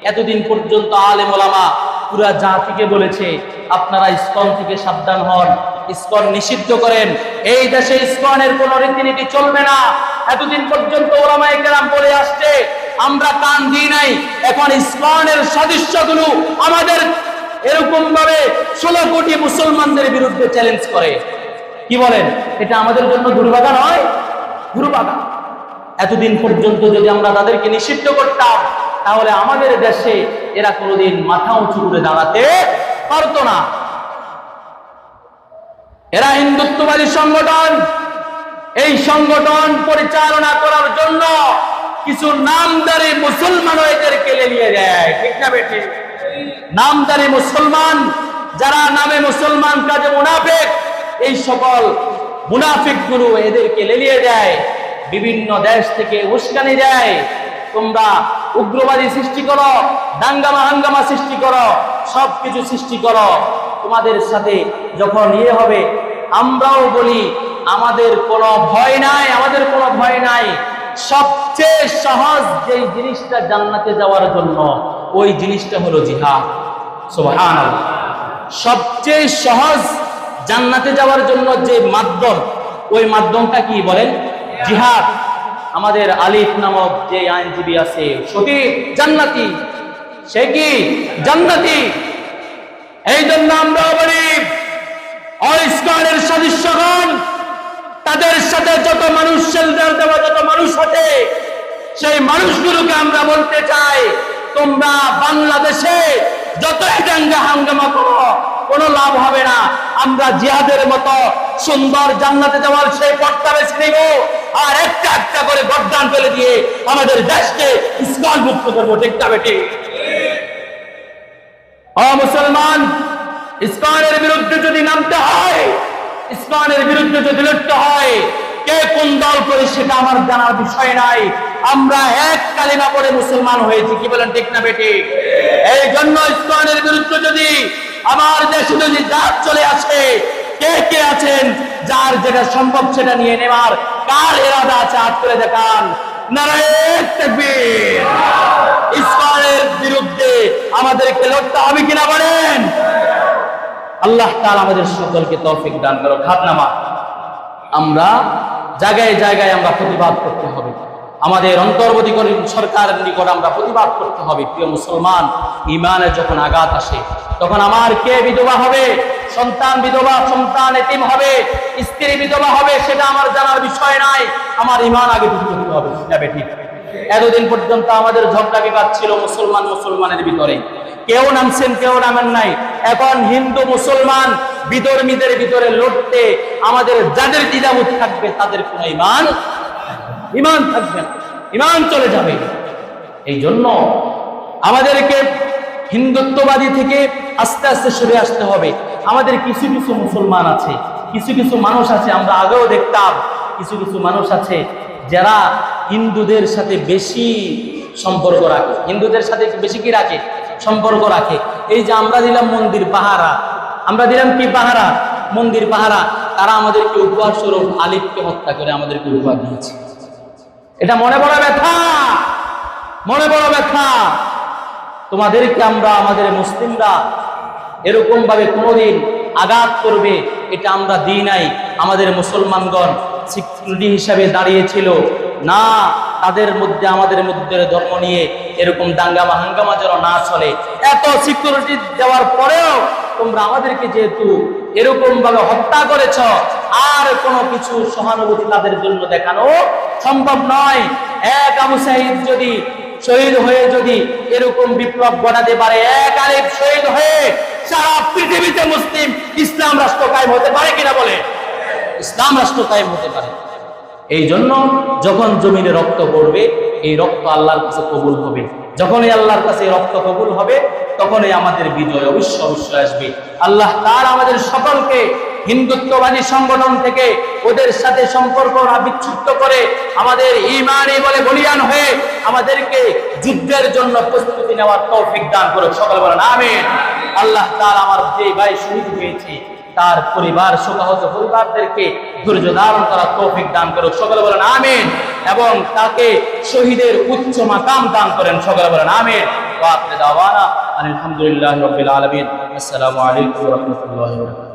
এতদিন পর্যন্ত আলেম ওলামা পুরা জাতিকে বলেছে আপনারা ইসকন থেকে সাবধান হন, ইসকন নিষিদ্ধ করেন, এই দেশে ইসকনের কোন রীতিনীতি চলবে না। এতদিন পর্যন্ত ওলামায়ে কেরাম বলে আসছে, আমরা কান দিই নাই। এখন ইসকনের সদস্যগুলো আমাদের এরকম ভাবে 16 কোটি মুসলমানদের বিরুদ্ধে চ্যালেঞ্জ করে। কি বলেন, এটা আমাদের জন্য দুর্ভাগা নয়? দুর্ভাগা। এতদিন পর্যন্ত যদি আমরা তাদেরকে নিষিদ্ধ করতাম, তাহলে আমাদের দেশে এরা কোনোদিন মাথা উঁচু করে দাঁড়াতে পারতো না। এরা হিন্দুত্ববাদী সংগঠন। এই সংগঠন পরিচালনা করার জন্য কিছু নামদারি মুসলমানও এদেরকে লেলিয়ে দেয়। ঠিক না বেঠিক? নামদারি মুসলমান, যারা নামে মুসলমান কাজে মুনাফিক, এই সকল মুনাফিকগুলো এদেরকে লেলিয়ে দেয়, বিভিন্ন দেশ থেকে উস্কানি দেয়। তোমরা উগ্রবাদী সৃষ্টি করো, দাঙ্গামা হাঙ্গামা সৃষ্টি করো, সবকিছু সৃষ্টি করো। তোমাদের সাথে যখন হবে, আমরাও বলি আমাদের কোনো ভয় নাই, আমাদের কোনো ভয় নাই। সবচেয়ে সহজ যে জিনিসটা জান্নাতে যাওয়ার জন্য, ওই জিনিসটা হলো জিহাদ। সুবহানাল্লাহ। সবচেয়ে সহজ জান্নাতে যাওয়ার জন্য যে মাধ্যম, ওই মাধ্যমটা কি বলেন? জিহাদ। আমাদের আলিফ নামক যে আইনজীবী আছে, শহীদ জান্নাতি, সে কি জান্নাতি। এই জন্য আমরা বলি ইসকনের সদস্যগণ, তাদের সাথে যত মানুষ শেল্টার দেওয়া, যত মানুষ আছে, সেই মানুষগুলোকে আমরা বলতে চাই, তোমরা বাংলাদেশে যতই দাঙ্গা হাঙ্গামা করো, কোনো লাভ হবে না। আমরা জিহাদের মতো সুন্দর জান্নাতে যাওয়ার সেই পথটা বেছে নিব, আর একটা একটা করে গর্দান ফেলে দিয়ে আমাদের দেশকে ইসকন মুক্ত করবো। ঠিক না বেঠিক? ও মুসলমান, ইসকনের বিরুদ্ধে যদি নামতে হয়, ইসকনের বিরুদ্ধে যদি লড়তে হয়, কে কোন দল করে সেটা আমার জানার বিষয় নাই। আমরা এক কালিমা পড়ে মুসলমান হয়েছি। কি বলেন? ঠিক না বেঠিক? এই জন্য ইসকনের বিরুদ্ধে যদি আমার দেশে যদি জাত চলে আসে, কে কে আছেন যার যেটা সম্ভব সেটা নিয়ে নেওয়ার কার ইরাদা আছে? হাত করে দেখান। নারায়ে তাকবীর। ইসকনের বিরুদ্ধে আমাদেরকে লড়তে হবে কিনা বলেন? আল্লাহ তাআলা আমাদের সকলকে তৌফিক দান করুন। খাতনামা। আমরা জায়গায় জায়গায় আমরা প্রতিবাদ করতে হবে। আমাদের অন্তর্বর্তীকালীন সরকারের নিকট আমরা প্রতিবাদ করতে হবে। প্রিয় মুসলমান, ঈমানের যখন আঘাত আসে, তখন আমার কে বিধবা হবে, সন্তান বিধবা, সন্তান এতিম হবে, স্ত্রী বিধবা হবে, সেটা আমার জানার বিষয় নাই। আমার ঈমান আগে ঠিক করতে হবে। সেটা বেঠিক? এতদিন পর্যন্ত আমাদের ঝগড়া বিবাদ ছিল মুসলমান মুসলমানের ভিতরে, কেউ নামছেন, কেউ নামেন নাই। এখন হিন্দু মুসলমান বিধর্মীদের ভিতরে লড়তে আমাদের যাদের দ্বিধাবোধ থাকবে, তাদের কোনো ঈমান থাকবে না, ঈমান চলে যাবে। এই জন্য আমাদেরকে হিন্দুত্ববাদী থেকে আস্তে আস্তে সরে আসতে হবে। আমাদের কিছু কিছু মুসলমান আছে, কিছু কিছু মানুষ আছে, আমরা আগেও দেখতাম, কিছু কিছু মানুষ আছে যারা হিন্দুদের সাথে বেশি সম্পর্ক রাখে, হিন্দুদের সাথে বেশি কি রাখে? সম্পর্ক রাখে। এই যে আমরা দিলাম মন্দির পাহারা, আমরা দিলাম কি পাহারা? মন্দির পাহারা। তারা আমাদেরকে উপহার স্বরূপ আলিফকে হত্যা করে আমাদেরকে উপহার দিয়েছে। এটা মনে বড় ব্যথা, মনে বড় ব্যথা। তোমাদেরকে আমরা, আমাদের মুসলিমরা এরকম ভাবে কোনোদিন আঘাত করবে এটা আমরা দিই নাই। আমাদের মুসলমানগণ সিকিউরিটি হিসাবে দাঁড়িয়েছিল না, তাদের মধ্যে আমাদের মধ্যে ধর্ম নিয়ে এরকম দাঙ্গামা হাঙ্গামা যেন না চলে। এত সিকিউরিটি দেওয়ার পরেও তোমরা আমাদেরকে যেহেতু এরকম ভাবে হত্যা করেছ, আর কোনো কিছু সহানুভূতি তাদের জন্য দেখানো সম্ভব নয়। এক আবু সাঈদ যদি শহীদ হয়ে যদি এরকম বিপ্লব ঘটাতে পারে, এক আলিফ শহীদ হয়ে সারা পৃথিবীতে মুসলিম ইসলাম রাষ্ট্র কায়েম হতে পারে কিনা বলে? ইসলাম রাষ্ট্র কায়েম হতে পারে। এই জন্য যখন জমিনে রক্ত পড়বে, এই রক্ত আল্লাহর কাছে কবুল হবে। যখনই আল্লাহর কাছে রক্ত কবুল হবে, তখনই আমাদের বিজয় অবশ্যই অবশ্যই আসবে। আল্লাহ তাআলা আমাদের সকলকে হিন্দুত্ববাদী সংগঠন থেকে ওদের সাথে সম্পর্ক বিচ্ছিন্ন করে আমাদের ঈমানি বলে বলিয়ান হয়ে আমাদেরকে যুদ্ধের জন্য প্রস্তুতি নেওয়ার তৌফিক দান করুক। সকলে বলেন আমিন। আল্লাহ তাআলা আমার যে ভাই শহীদ হয়েছে তার পরিবার শোকাহত পরিবারদেরকে ধৈর্য ধারণ করার তৌফিক দান করুক, সকলে বলেন আমিন। এবং তাকে শহীদের উচ্চ মাকাম দান করেন, সকলে বলেন আমিন। ওয়া আখিরু দাওয়ানা আলহামদুলিল্লাহি রাব্বিল আলামিন। আসসালামু আলাইকুম ওয়া রাহমাতুল্লাহি ওয়া বারাকাতুহু।